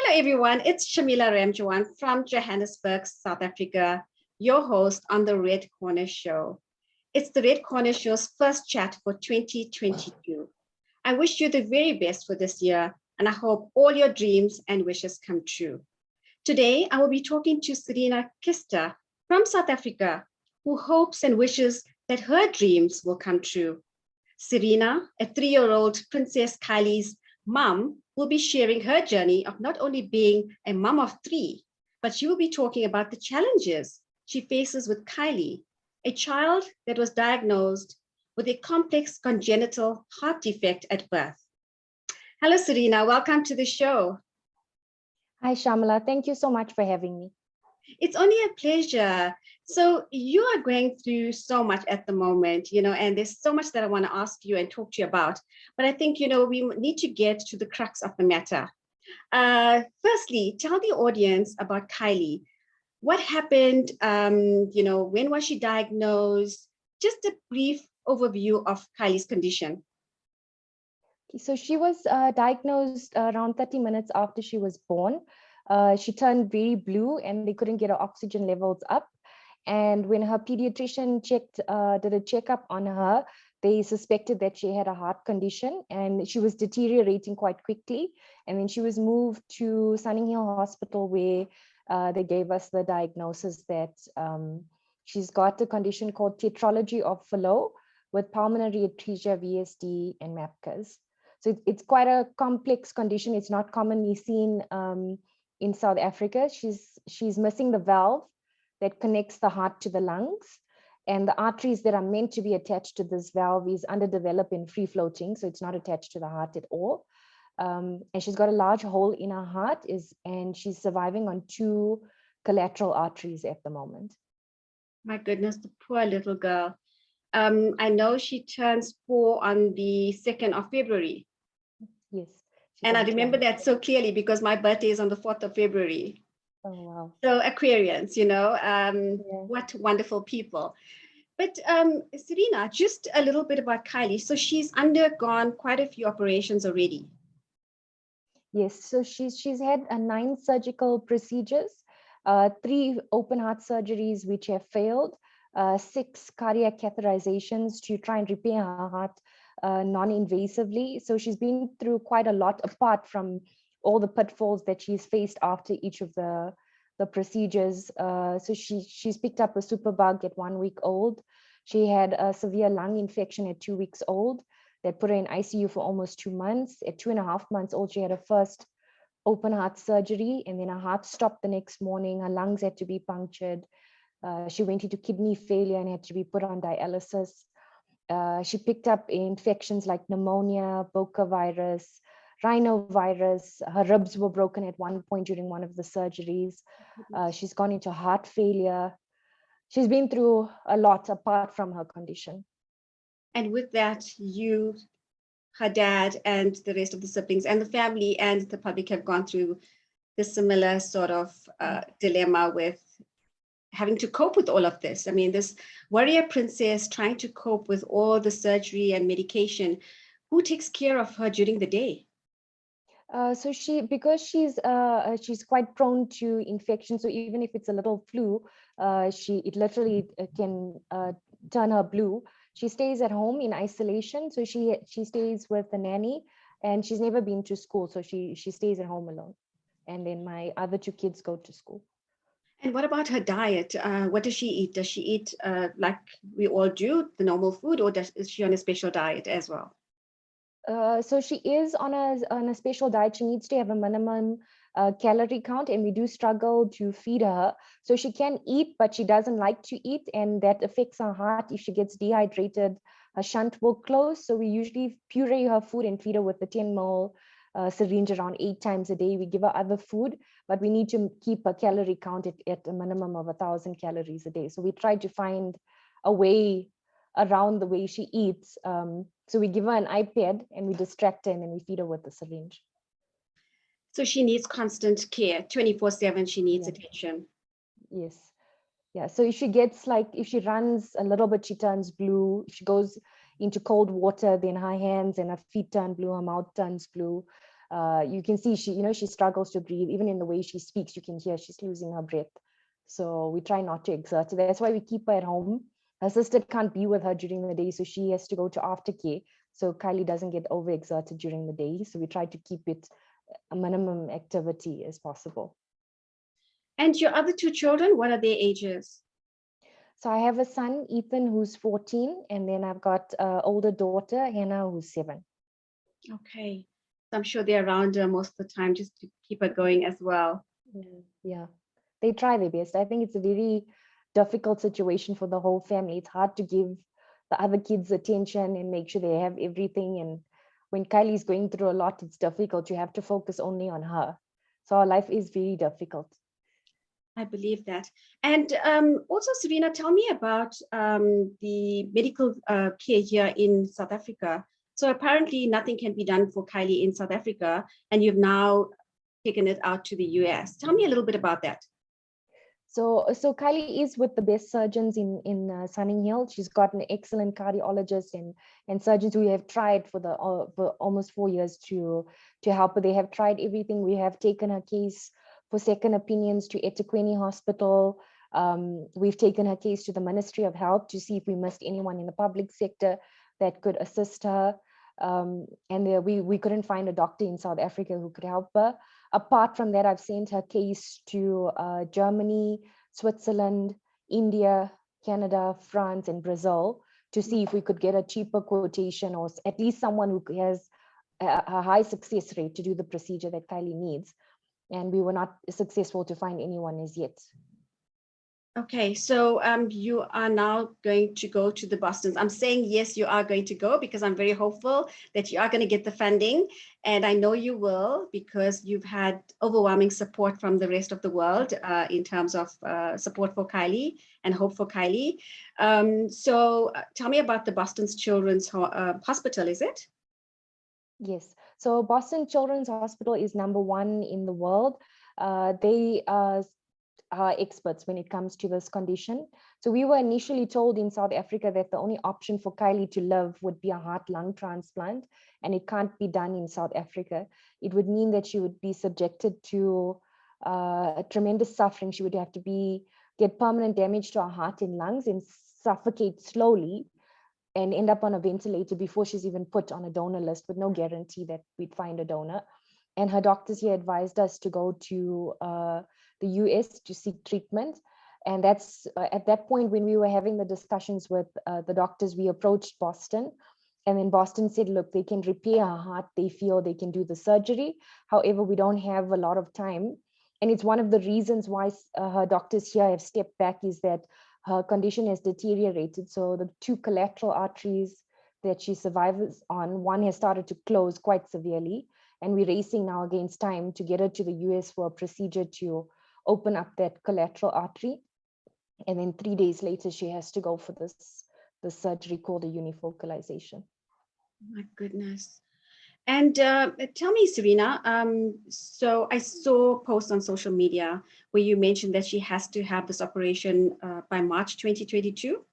Hello, everyone. It's Shamila Ramjawan from Johannesburg, South Africa, your host on the Red Corner Show. It's the Red Corner Show's first chat for 2022. I wish you the very best for this year, and I hope all your dreams and wishes come true. Today, I will be talking to Serina Kista from South Africa, who hopes and wishes that her dreams will come true. Serina, a 3-year-old Princess Kylie's mom, will be sharing her journey of not only being a mom of 3, but she will be talking about the challenges she faces with Kyleigh, a child that was diagnosed with a complex congenital heart defect at birth. Hello, Serina. Welcome to the show. Hi, Shamila. Thank you so much for having me. It's only a pleasure. So you are going through so much at the moment, and there's so much that I want to ask you and talk to you about. But I think, we need to get to the crux of the matter. Firstly, tell the audience about Kyleigh. What happened? When was she diagnosed? Just a brief overview of Kylie's condition. So she was diagnosed around 30 minutes after she was born. She turned very blue and they couldn't get her oxygen levels up. And when her pediatrician did a checkup on her, they suspected that she had a heart condition and she was deteriorating quite quickly. And then she was moved to Sunninghill Hospital where they gave us the diagnosis that she's got a condition called Tetralogy of Fallot with Pulmonary Atresia, VSD, and Mapcas. So it's quite a complex condition. It's not commonly seen in South Africa. She's missing the valve that connects the heart to the lungs, and the arteries that are meant to be attached to this valve is underdeveloped and free floating, so it's not attached to the heart at all. And she's got a large hole in her heart, and she's surviving on 2 collateral arteries at the moment. My goodness, the poor little girl. I know she turns 4 on the 2nd of February. Yes. And I remember that so clearly because my birthday is on the 4th of February. Oh, wow. So Aquarians, What wonderful people. But Serina, just a little bit about Kyleigh. So she's undergone quite a few operations already. Yes, so she's had 9 surgical procedures, 3 open heart surgeries which have failed, 6 cardiac catheterizations to try and repair her heart non-invasively. So she's been through quite a lot apart from all the pitfalls that she's faced after each of the procedures. So she's picked up a superbug at 1 week old. She had a severe lung infection at 2 weeks old that put her in ICU for almost 2 months. At 2.5 months old, she had her first open heart surgery, and then her heart stopped the next morning. Her lungs had to be punctured. She went into kidney failure and had to be put on dialysis. She picked up infections like pneumonia, Boca virus, rhinovirus. Her ribs were broken at one point during one of the surgeries. She's gone into heart failure. She's been through a lot apart from her condition. And with that, you, her dad, and the rest of the siblings and the family and the public have gone through the similar sort of dilemma with having to cope with all of this. I mean, this warrior princess trying to cope with all the surgery and medication. Who takes care of her during the day? So because she's quite prone to infection, so even if it's a little flu, it literally can turn her blue. She stays at home in isolation, so she stays with the nanny, and she's never been to school, so she stays at home alone. And then my other 2 kids go to school. And what about her diet? What does she eat? Does she eat like we all do, the normal food, or is she on a special diet as well? So she is on a special diet. She needs to have a minimum calorie count, and we do struggle to feed her. So she can eat, but she doesn't like to eat, and that affects her heart. If she gets dehydrated, her shunt will close. So we usually puree her food and feed her with the 10 ml syringe around 8 times a day. We give her other food, but we need to keep a calorie count at a minimum of 1,000 calories a day. So we try to find a way around the way she eats. So we give her an iPad and we distract her, and then we feed her with the syringe. So she needs constant care, 24/7, she needs attention. Yes. Yeah, so if she runs a little bit, she turns blue. If she goes into cold water, then her hands and her feet turn blue, her mouth turns blue. You can see she struggles to breathe. Even in the way she speaks, you can hear she's losing her breath. So we try not to exert. So that's why we keep her at home. Her sister can't be with her during the day, so she has to go to aftercare. So Kyleigh doesn't get overexerted during the day. So we try to keep it a minimum activity as possible. And your other two children, what are their ages? So I have a son, Ethan, who's 14, and then I've got an older daughter, Hannah, who's 7. Okay. I'm sure they're around her most of the time just to keep her going as well. Yeah, they try their best. I think it's a very difficult situation for the whole family. It's hard to give the other kids attention and make sure they have everything. And when Kylie's going through a lot, it's difficult. You have to focus only on her. So our life is very difficult. I believe that. And also, Serina, tell me about the medical care here in South Africa. So apparently nothing can be done for Kyleigh in South Africa, and you've now taken it out to the US. Tell me a little bit about that. So Kyleigh is with the best surgeons in Sunninghill. She's got an excellent cardiologist and surgeons who have tried for almost 4 years to help her. They have tried everything. We have taken her case for second opinions to eThekwini Hospital. We've taken her case to the Ministry of Health to see if we missed anyone in the public sector that could assist her. And we couldn't find a doctor in South Africa who could help her. Apart from that, I've sent her case to Germany, Switzerland, India, Canada, France, and Brazil to see if we could get a cheaper quotation or at least someone who has a high success rate to do the procedure that Kyleigh needs. And we were not successful to find anyone as yet. Okay, so you are now going to go to the Bostons. I'm saying yes, you are going to go because I'm very hopeful that you are going to get the funding. And I know you will because you've had overwhelming support from the rest of the world in terms of support for Kyleigh and hope for Kyleigh. So tell me about the Boston's Children's Hospital, is it? Yes, so Boston Children's Hospital is #1 in the world. They are experts when it comes to this condition. So we were initially told in South Africa that the only option for Kyleigh to live would be a heart-lung transplant, and it can't be done in South Africa. It would mean that she would be subjected to tremendous suffering. She would have to get permanent damage to her heart and lungs and suffocate slowly and end up on a ventilator before she's even put on a donor list with no guarantee that we'd find a donor. And her doctors here advised us to go to the US to seek treatment. And that's at that point when we were having the discussions with the doctors, we approached Boston. And then Boston said, look, they can repair her heart. They feel they can do the surgery. However, we don't have a lot of time. And it's one of the reasons why her doctors here have stepped back is that her condition has deteriorated. So the 2 collateral arteries that she survives on, one has started to close quite severely. And we're racing now against time to get her to the US for a procedure to open up that collateral artery. And then 3 days later, she has to go for this surgery called a unifocalization. My goodness. And tell me, Serina, so I saw posts on social media where you mentioned that she has to have this operation by March 2022.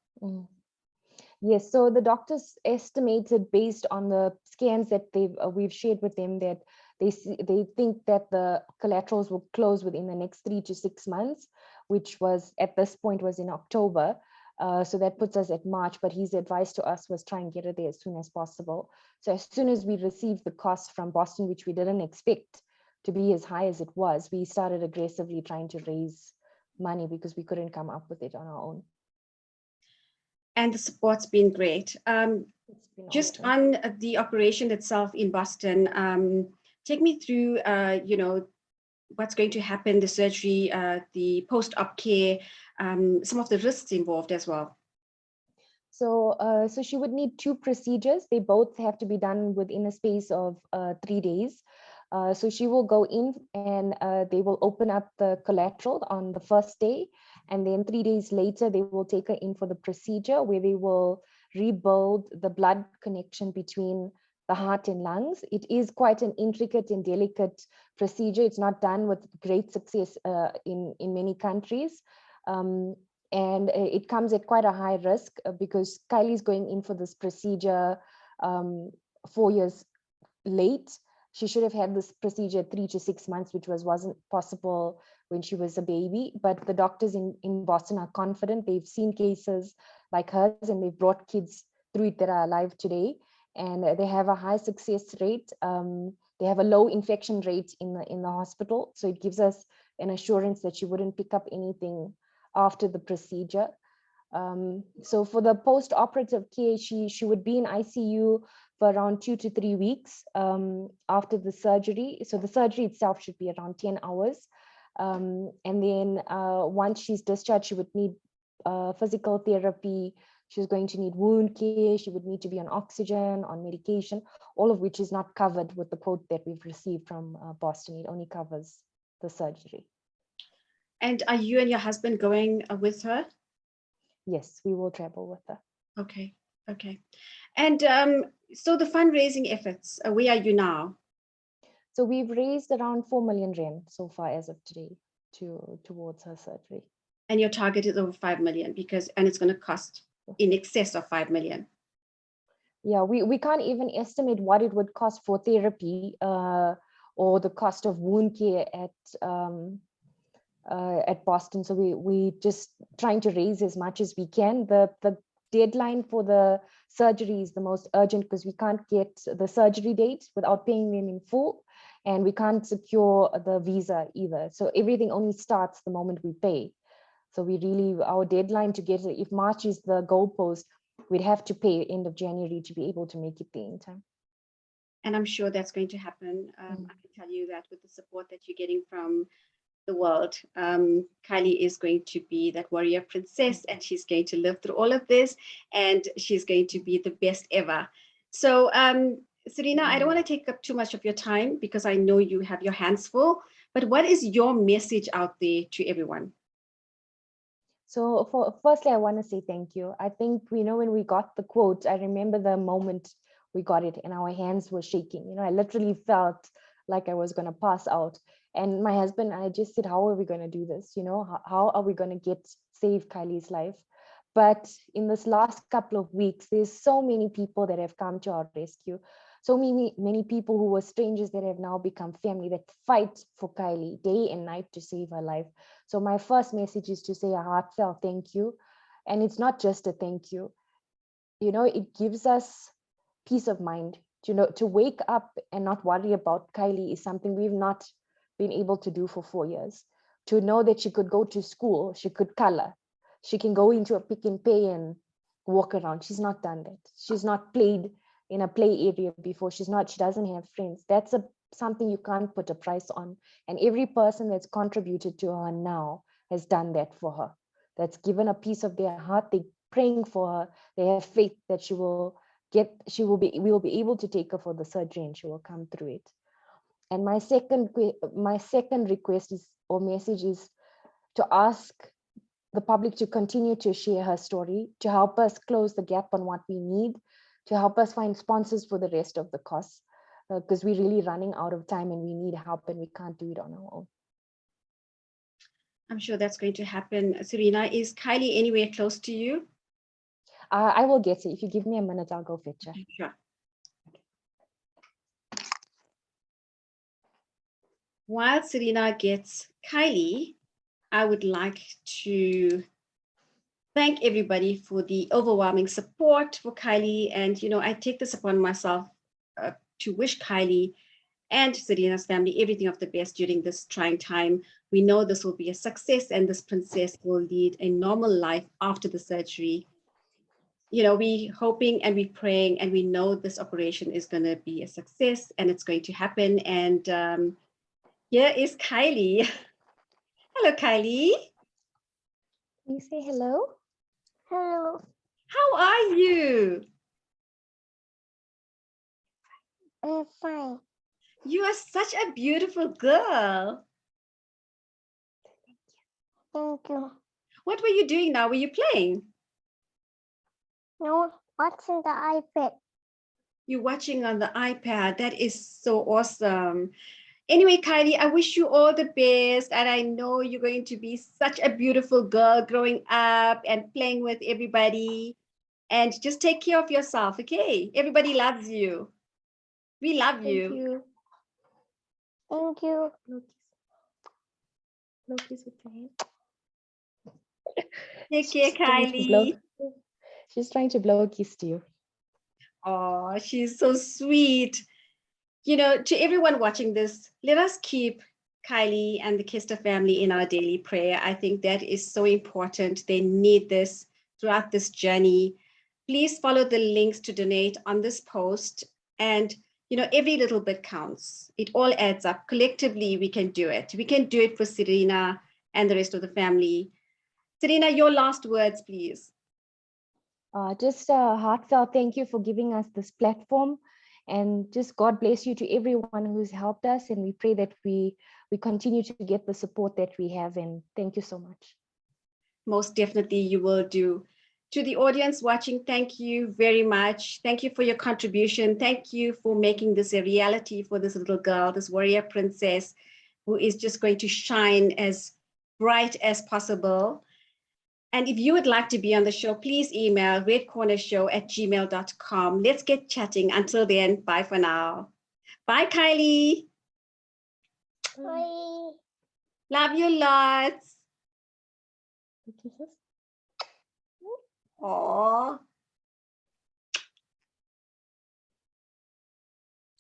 Yes, so the doctors estimated based on the scans that we've shared with them that they think that the collaterals will close within the next 3 to 6 months, which was at this point was in October. So that puts us at March, but his advice to us was try and get it there as soon as possible. So as soon as we received the cost from Boston, which we didn't expect to be as high as it was, we started aggressively trying to raise money because we couldn't come up with it on our own. And the support's been great. Just awesome. on the operation itself in Boston, take me through, what's going to happen, the surgery, the post-op care, some of the risks involved as well. So she would need 2 procedures. They both have to be done within a space of 3 days. So she will go in and they will open up the collateral on the first day. And then 3 days later, they will take her in for the procedure where they will rebuild the blood connection between the heart and lungs. It is quite an intricate and delicate procedure. It's not done with great success in many countries. And it comes at quite a high risk because Kyleigh is going in for this procedure 4 years late. She should have had this procedure 3 to 6 months, which wasn't possible when she was a baby. But the doctors in Boston are confident. They've seen cases like hers, and they've brought kids through it that are alive today. And they have a high success rate. They have a low infection rate in the hospital. So it gives us an assurance that she wouldn't pick up anything after the procedure. So for the post-operative care, she would be in ICU for around 2 to 3 weeks after the surgery. So the surgery itself should be around 10 hours. And then once she's discharged, she would need physical therapy. She's going to need wound care. She would need to be on oxygen, on medication, all of which is not covered with the quote that we've received from Boston. It only covers the surgery. And are you and your husband going with her? Yes, we will travel with her. Okay, okay. And so the fundraising efforts, where are you now? So we've raised around 4 million rand so far as of today towards her surgery. And your target is over 5 million and it's going to cost in excess of 5 million. Yeah, we can't even estimate what it would cost for therapy or the cost of wound care at Boston. So we just trying to raise as much as we can. The deadline for the surgery is the most urgent because we can't get the surgery date without paying them in full, and we can't secure the visa either. So everything only starts the moment we pay. So our deadline to get it, if March is the goalpost, we'd have to pay end of January to be able to make it there in time. And I'm sure that's going to happen. I can tell you that with the support that you're getting from the world, Kyleigh is going to be that warrior princess, and she's going to live through all of this, and she's going to be the best ever. So Serina, I don't want to take up too much of your time because I know you have your hands full, but what is your message out there to everyone? So firstly, I want to say thank you. I think, when we got the quote, I remember the moment we got it and our hands were shaking. I literally felt like I was going to pass out. And my husband and I just said, how are we going to do this? How are we going to save Kyleigh's life? But in this last couple of weeks, there's so many people that have come to our rescue. So many people who were strangers that have now become family, that fight for Kyleigh day and night to save her life. So my first message is to say a heartfelt thank you. And it's not just a thank you. It gives us peace of mind. To wake up and not worry about Kyleigh is something we've not been able to do for 4 years. To know that she could go to school, she could color, she can go into a Pick n Pay and walk around. She's not done that. She's not played in a play area before. She doesn't have friends. That's something you can't put a price on. And every person that's contributed to her now has done that for her. That's given a piece of their heart. They're praying for her. They have faith that we will be able to take her for the surgery and she will come through it. And my second request or message is to ask the public to continue to share her story, to help us close the gap on what we need, to help us find sponsors for the rest of the costs, because we're really running out of time and we need help and we can't do it on our own. I'm sure that's going to happen. Serina, is Kyleigh anywhere close to you? I will get it. If you give me a minute, I'll go fetch her. Sure. While Serina gets Kyleigh, I would like to thank everybody for the overwhelming support for Kyleigh. And, I take this upon myself to wish Kyleigh and Serina's family everything of the best during this trying time. We know this will be a success and this princess will lead a normal life after the surgery. We hoping and we praying and we know this operation is going to be a success and it's going to happen. And here is Kyleigh. Hello, Kyleigh. Can you say hello? Hello. How are you? I'm fine. You are such a beautiful girl. Thank you. What were you doing now? Were you playing? No, watching the iPad. You're watching on the iPad. That is so awesome. Anyway, Kyleigh, I wish you all the best. And I know you're going to be such a beautiful girl growing up and playing with everybody. And just take care of yourself, okay? Everybody loves you. We love you. Thank you. Thank you. Blow kiss with your hand. Take care, Kyleigh. She's trying to blow a kiss to you. Oh, she's so sweet. You know, to everyone watching this, let us keep Kyleigh and the Kista family in our daily prayer. I think that is so important. They need this throughout this journey. Please follow the links to donate on this post. And, you know, every little bit counts. It all adds up. Collectively, we can do it. We can do it for Serina and the rest of the family. Serina, your last words, please. Just a heartfelt thank you for giving us this platform, and just God bless you to everyone who's helped us, and we pray that we continue to get the support that we have, and thank you so much. Most definitely you will do. To the audience watching, thank you very much. Thank you for your contribution. Thank you for making this a reality for this little girl, this warrior princess, who is just going to shine as bright as possible. And if you would like to be on the show, please email redcornershow@gmail.com. Let's get chatting. Until then, bye for now. Bye, Kyleigh. Bye. Love you lots. Kisses. Aww.